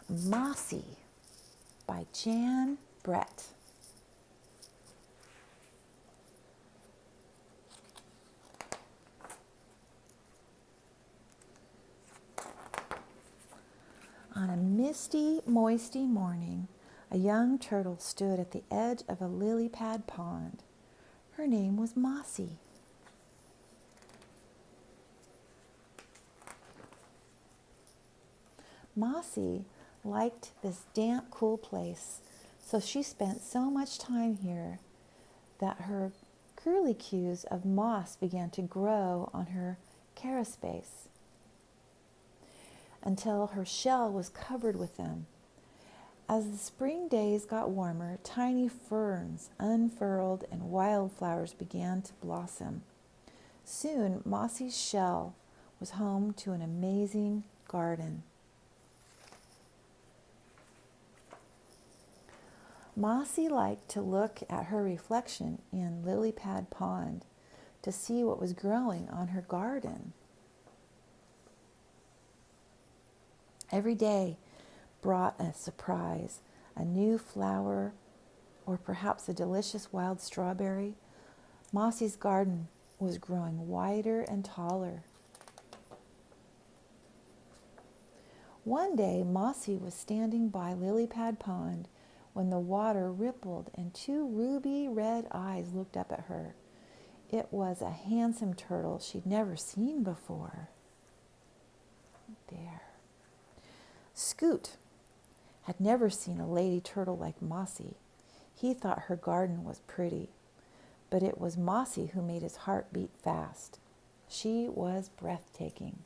Mossy by Jan Brett. On a misty, moisty morning, a young turtle stood at the edge of a lily pad pond. Her name was Mossy. Mossy liked this damp, cool place, so she spent so much time here that her curlicues of moss began to grow on her carapace until her shell was covered with them. As the spring days got warmer, tiny ferns unfurled and wildflowers began to blossom. Soon, Mossy's shell was home to an amazing garden. Mossy liked to look at her reflection in Lily Pad Pond to see what was growing on her garden. Every day brought a surprise, a new flower, or perhaps a delicious wild strawberry. Mossy's garden was growing wider and taller. One day, Mossy was standing by Lily Pad Pond when the water rippled and two ruby red eyes looked up at her. It was a handsome turtle she'd never seen before. There. Scoot had never seen a lady turtle like Mossy. He thought her garden was pretty, but it was Mossy who made his heart beat fast. She was breathtaking.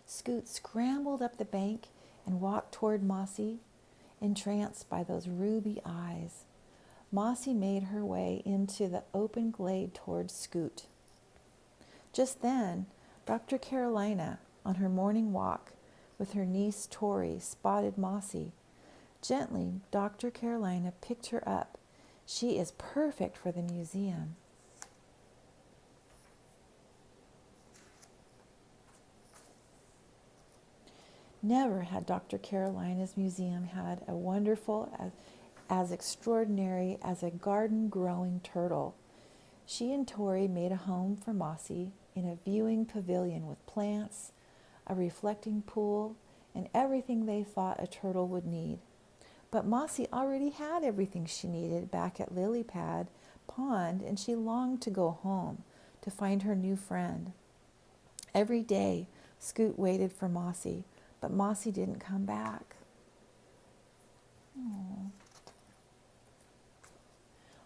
Scoot scrambled up the bank and walked toward Mossy, entranced by those ruby eyes. Mossy made her way into the open glade toward Scoot. Just then, Dr. Carolina, on her morning walk with her niece Tori, spotted Mossy. Gently, Dr. Carolina picked her up. She is perfect for the museum. Never had Dr. Carolina's museum had a wonderful, as extraordinary as a garden-growing turtle. She and Tori made a home for Mossy in a viewing pavilion with plants, a reflecting pool, and everything they thought a turtle would need. But Mossy already had everything she needed back at Lily Pad Pond, and she longed to go home to find her new friend. Every day, Scoot waited for Mossy, but Mossy didn't come back. Aww.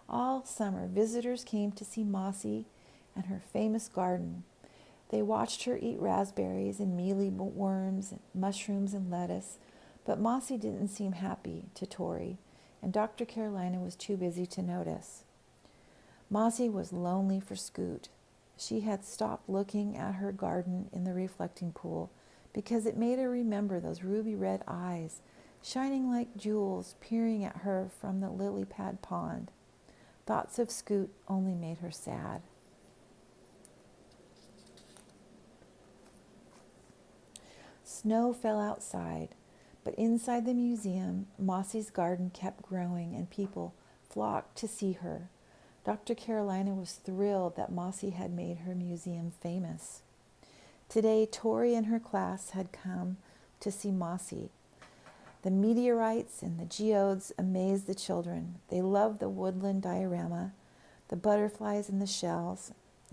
All summer, visitors came to see Mossy and her famous garden. They watched her eat raspberries and mealy worms, and mushrooms and lettuce, but Mossy didn't seem happy to Tori, and Dr. Carolina was too busy to notice. Mossy was lonely for Scoot. She had stopped looking at her garden in the reflecting pool because it made her remember those ruby red eyes shining like jewels peering at her from the lily pad pond. Thoughts of Scoot only made her sad. Snow fell outside, but inside the museum, Mossy's garden kept growing and people flocked to see her. Dr. Carolina was thrilled that Mossy had made her museum famous. Today, Tori and her class had come to see Mossy. The meteorites and the geodes amazed the children. They loved the woodland diorama, the butterflies and the shells.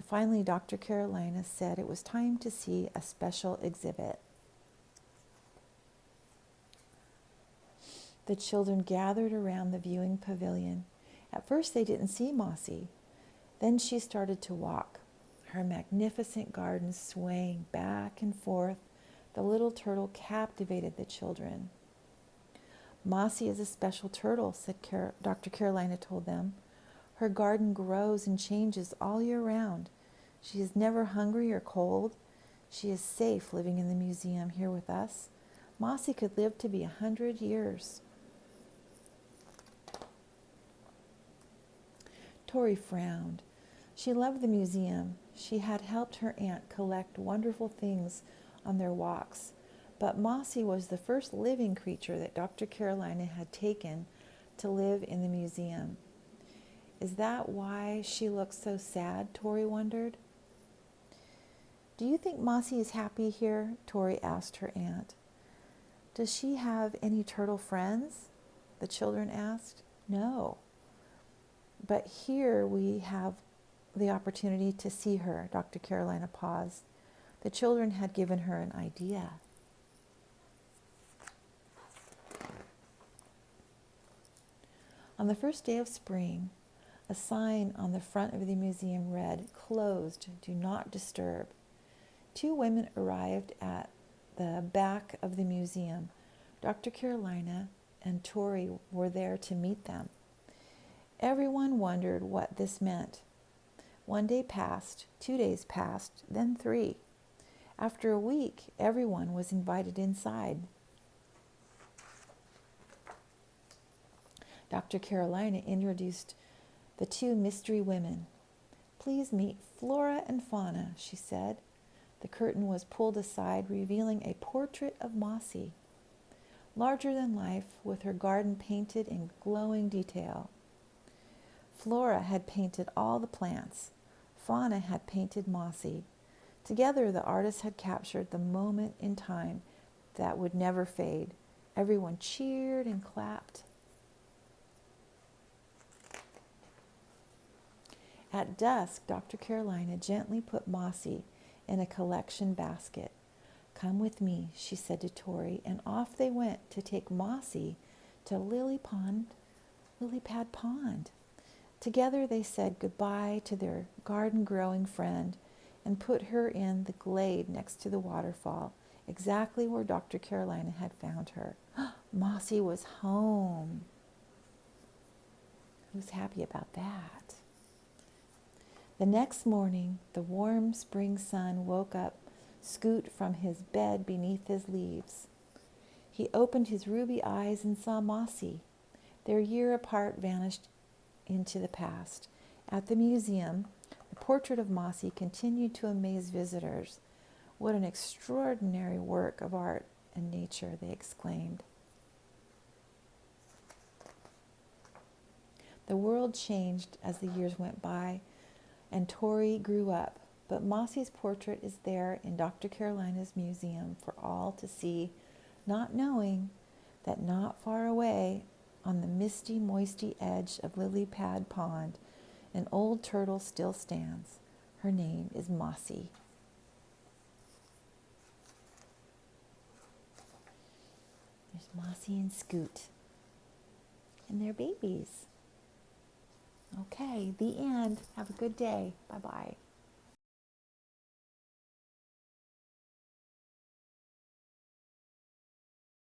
Finally, Dr. Carolina said it was time to see a special exhibit. The children gathered around the viewing pavilion. At first, they didn't see Mossy. Then she started to walk, her magnificent garden swaying back and forth. The little turtle captivated the children. Mossy is a special turtle, said Dr. Carolina told them. Her garden grows and changes all year round. She is never hungry or cold. She is safe living in the museum here with us. Mossy could live to be 100 years. Tori frowned. She loved the museum. She had helped her aunt collect wonderful things on their walks. But Mossy was the first living creature that Dr. Carolina had taken to live in the museum. Is that why she looks so sad? Tori wondered. Do you think Mossy is happy here? Tori asked her aunt. Does she have any turtle friends? The children asked. No. But here we have the opportunity to see her. Dr. Carolina paused. The children had given her an idea. On the first day of spring, a sign on the front of the museum read, "Closed, do not disturb." Two women arrived at the back of the museum. Dr. Carolina and Tori were there to meet them. Everyone wondered what this meant. 1 day passed, 2 days passed, then 3. After a week, everyone was invited inside. Dr. Carolina introduced the two mystery women. Please meet Flora and Fauna, she said. The curtain was pulled aside, revealing a portrait of Mossy, larger than life, with her garden painted in glowing detail. Flora had painted all the plants. Fauna had painted Mossy. Together, the artists had captured the moment in time that would never fade. Everyone cheered and clapped. At dusk, Dr. Carolina gently put Mossy in a collection basket. Come with me, she said to Tori, and off they went to take Mossy to Lily Pad Pond. Together they said goodbye to their garden-growing friend and put her in the glade next to the waterfall, exactly where Dr. Carolina had found her. Mossy was home. Who's happy about that? The next morning, the warm spring sun woke up Scoot from his bed beneath his leaves. He opened his ruby eyes and saw Mossy. Their year apart vanished into the past. At the museum, the portrait of Mossy continued to amaze visitors. What an extraordinary work of art and nature, they exclaimed. The world changed as the years went by, and Tori grew up, but Mossy's portrait is there in Dr. Carolina's museum for all to see, not knowing that not far away, on the misty, moisty edge of Lily Pad Pond, an old turtle still stands. Her name is Mossy. There's Mossy and Scoot. And their babies. Okay, the end. Have a good day. Bye-bye.